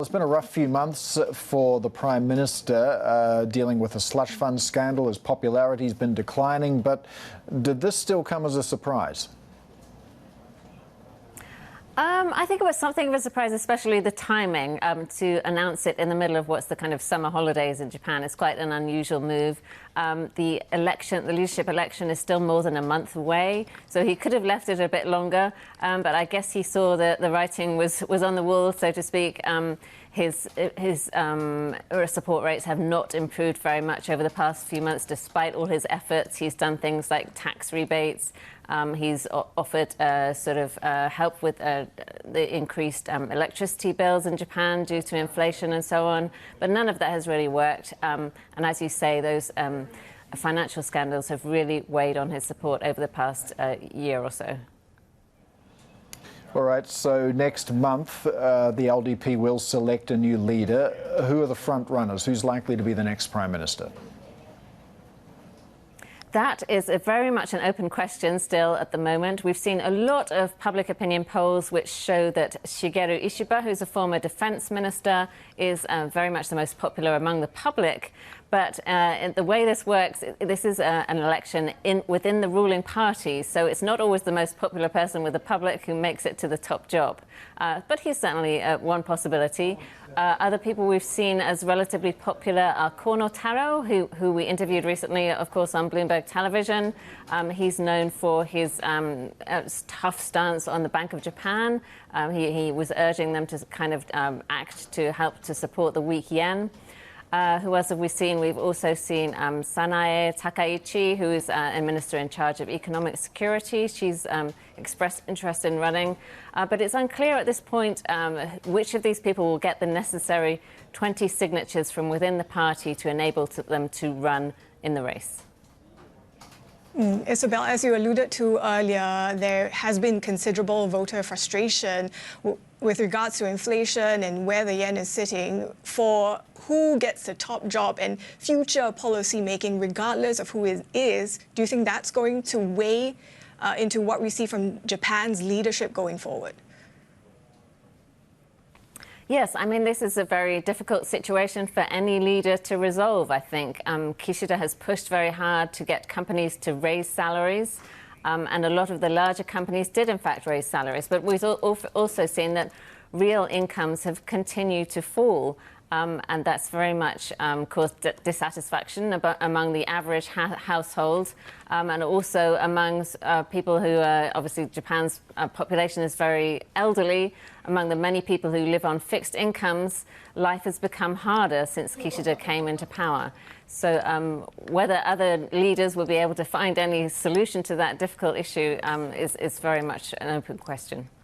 It's been a rough few months for the Prime Minister, dealing with a slush fund scandal. His popularity has been declining, but did this still come as a surprise? I think it was something of a surprise, especially the timing, to announce it in the middle of what's the kind of summer holidays in Japan. It's quite an unusual move. The leadership election is still more than a month away, so he could have left it a bit longer. But I guess he saw that the writing was on the wall, so to speak. His support rates have not improved very much over the past few months, despite all his efforts. He's done things like tax rebates. He's offered help with the increased electricity bills in Japan due to inflation and so on. But none of that has really worked. And as you say, those financial scandals have really weighed on his support over the past year or so. All right, so next month, the LDP will select a new leader. Who are the front runners? Who's likely to be the next Prime Minister? That is very much an open question still at the moment. We've seen a lot of public opinion polls which show that Shigeru Ishiba, who's a former defence minister, is very much the most popular among the public. But the way this works, this is an election within the ruling party, so it's not always the most popular person with the public who makes it to the top job. But he's certainly one possibility. Other people we've seen as relatively popular are Kono Taro, who we interviewed recently, of course, on Bloomberg Television. He's known for his tough stance on the Bank of Japan. He was urging them to kind of act to help to support the weak yen. Who else have we seen? We've also seen Sanae Takaichi, who is a minister in charge of economic security. She's expressed interest in running. But it's unclear at this point which of these people will get the necessary 20 signatures from within the party to enable them to run in the race. Isabel, as you alluded to earlier, there has been considerable voter frustration with regards to inflation and where the yen is sitting for who gets the top job and future policy making, regardless of who it is. Do you think that's going to weigh into what we see from Japan's leadership going forward? Yes, I mean, this is a very difficult situation for any leader to resolve, I think. Kishida has pushed very hard to get companies to raise salaries, and a lot of the larger companies did, in fact, raise salaries. But we've also seen that real incomes have continued to fall, and that's very much caused dissatisfaction among the average household, and also among people who obviously Japan's population is very elderly. Among the many people who live on fixed incomes, life has become harder since Kishida came into power. So whether other leaders will be able to find any solution to that difficult issue is very much an open question.